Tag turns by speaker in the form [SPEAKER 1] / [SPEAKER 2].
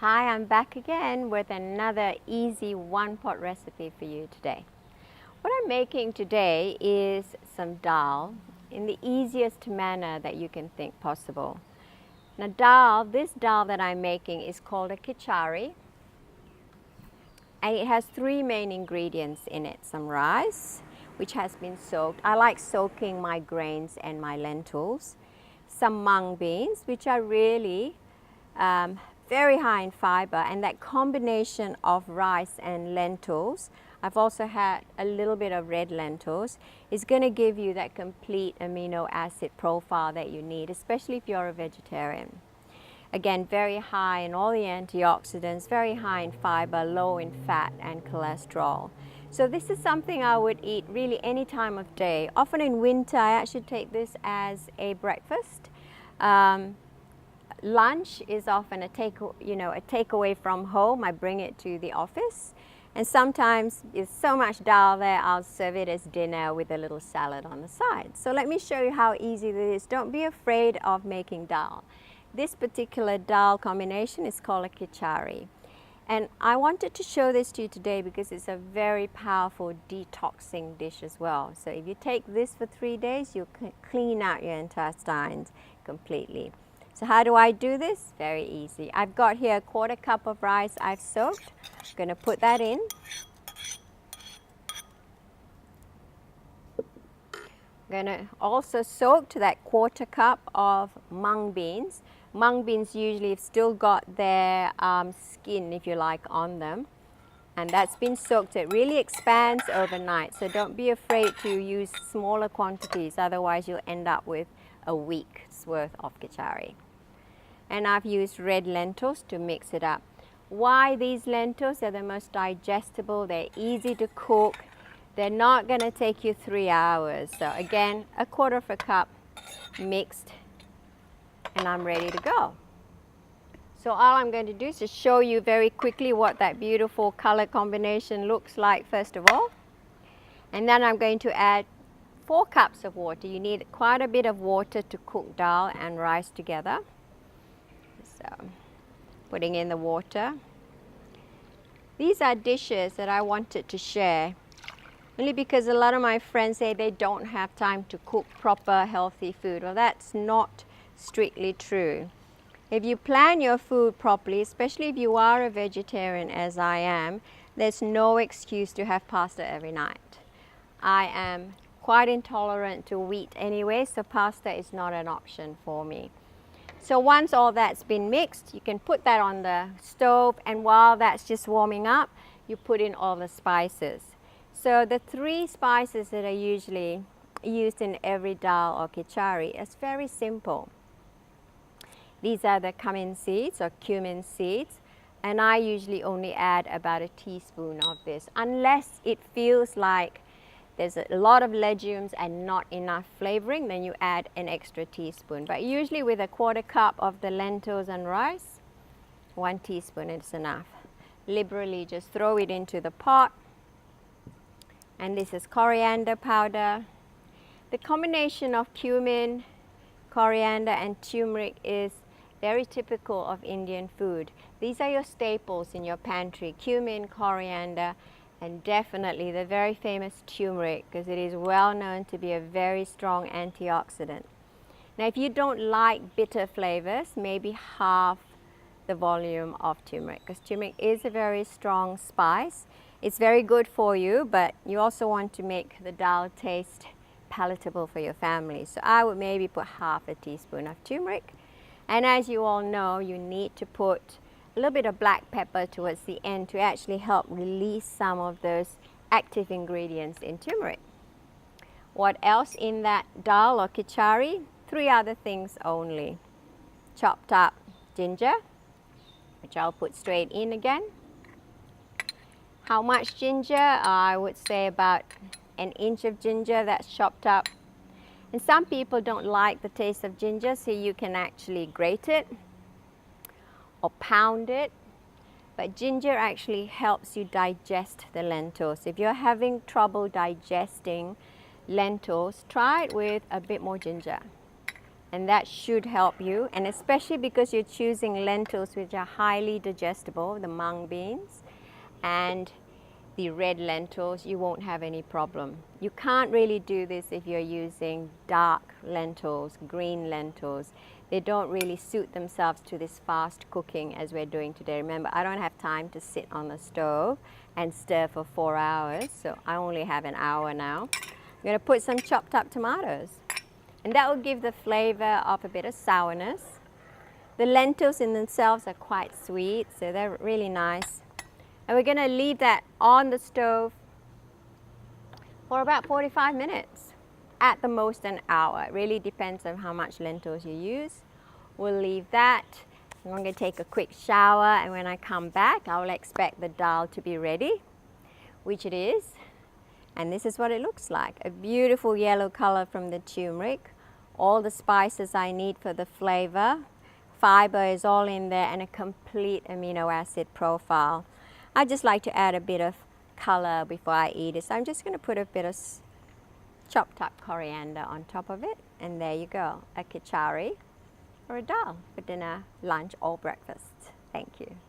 [SPEAKER 1] Hi, I'm back again with another easy one-pot recipe for you today. What I'm making today is some dal in the easiest manner that you can think possible. Now this dal that I'm making is called a khichari, and it has three main ingredients in it. Some rice, which has been soaked. I like soaking my grains and my lentils. Some mung beans, which are really very high in fiber, and that combination of rice and lentils, I've also had a little bit of red lentils, is going to give you that complete amino acid profile that you need, especially if you're a vegetarian. Again, very high in all the antioxidants, very high in fiber, low in fat and cholesterol. So this is something I would eat really any time of day. Often in winter, I actually take this as a breakfast. Lunch is often a takeaway from home. I bring it to the office, and sometimes there's so much dal there, I'll serve it as dinner with a little salad on the side. So let me show you how easy this is. Don't be afraid of making dal. This particular dal combination is called a khichari, and I wanted to show this to you today because it's a very powerful detoxing dish as well. So if you take this for 3 days, you can clean out your intestines completely. So how do I do this? Very easy. I've got here a 1/4 cup of rice I've soaked. I'm going to put that in. I'm going to also soak to that 1/4 cup of mung beans. Mung beans usually have still got their skin, if you like, on them. And that's been soaked. It really expands overnight. So don't be afraid to use smaller quantities. Otherwise, you'll end up with a week's worth of khichari. And I've used red lentils to mix it up. Why these lentils? They're the most digestible, they're easy to cook, they're not going to take you 3 hours. So again, a 1/4 cup mixed, and I'm ready to go. So all I'm going to do is just show you very quickly what that beautiful color combination looks like first of all. And then I'm going to add 4 cups of water. You need quite a bit of water to cook dal and rice together. So, putting in the water. These are dishes that I wanted to share only because a lot of my friends say they don't have time to cook proper healthy food. Well, that's not strictly true. If you plan your food properly, especially if you are a vegetarian as I am, there's no excuse to have pasta every night. I am quite intolerant to wheat anyway, so pasta is not an option for me. So once all that's been mixed, you can put that on the stove, and while that's just warming up, you put in all the spices. So the 3 spices that are usually used in every dal or khichari is very simple. These are the cumin seeds or cumin seeds, and I usually only add about a teaspoon of this, unless it feels like there's a lot of legumes and not enough flavoring, then you add an extra teaspoon. But usually with a 1/4 cup of the lentils and rice, 1 teaspoon is enough. Liberally just throw it into the pot. And this is coriander powder. The combination of cumin, coriander and turmeric is very typical of Indian food. These are your staples in your pantry: cumin, coriander, and definitely the very famous turmeric, because it is well known to be a very strong antioxidant. Now if you don't like bitter flavors, maybe half the volume of turmeric, because turmeric is a very strong spice. It's very good for you, but you also want to make the dal taste palatable for your family. So I would maybe put half a teaspoon of turmeric. And as you all know, you need to put a little bit of black pepper towards the end to actually help release some of those active ingredients in turmeric. What else in that dal or khichari? 3 other things only. Chopped up ginger, which I'll put straight in again. How much ginger? I would say about 1 inch of ginger that's chopped up. And some people don't like the taste of ginger, so you can actually grate it or pound it. But ginger actually helps you digest the lentils. If you're having trouble digesting lentils, try it with a bit more ginger. and that should help you, and especially because you're choosing lentils which are highly digestible, the mung beans and the red lentils, you won't have any problem. You can't really do this if you're using dark lentils, green lentils. They don't really suit themselves to this fast cooking as we're doing today. Remember, I don't have time to sit on the stove and stir for 4 hours, so I only have an hour now. I'm going to put some chopped up tomatoes, and that will give the flavor of a bit of sourness. The lentils in themselves are quite sweet, so they're really nice. And we're going to leave that on the stove for about 45 minutes, at the most an hour. It really depends on how much lentils you use. We'll leave that. I'm going to take a quick shower, and when I come back, I will expect the dal to be ready, which it is. And this is what it looks like. A beautiful yellow color from the turmeric. All the spices I need for the flavor. Fiber is all in there, and a complete amino acid profile. I just like to add a bit of color before I eat it. So I'm just going to put a bit of chopped up coriander on top of it. And there you go, a khichari or a dal for dinner, lunch or breakfast. Thank you.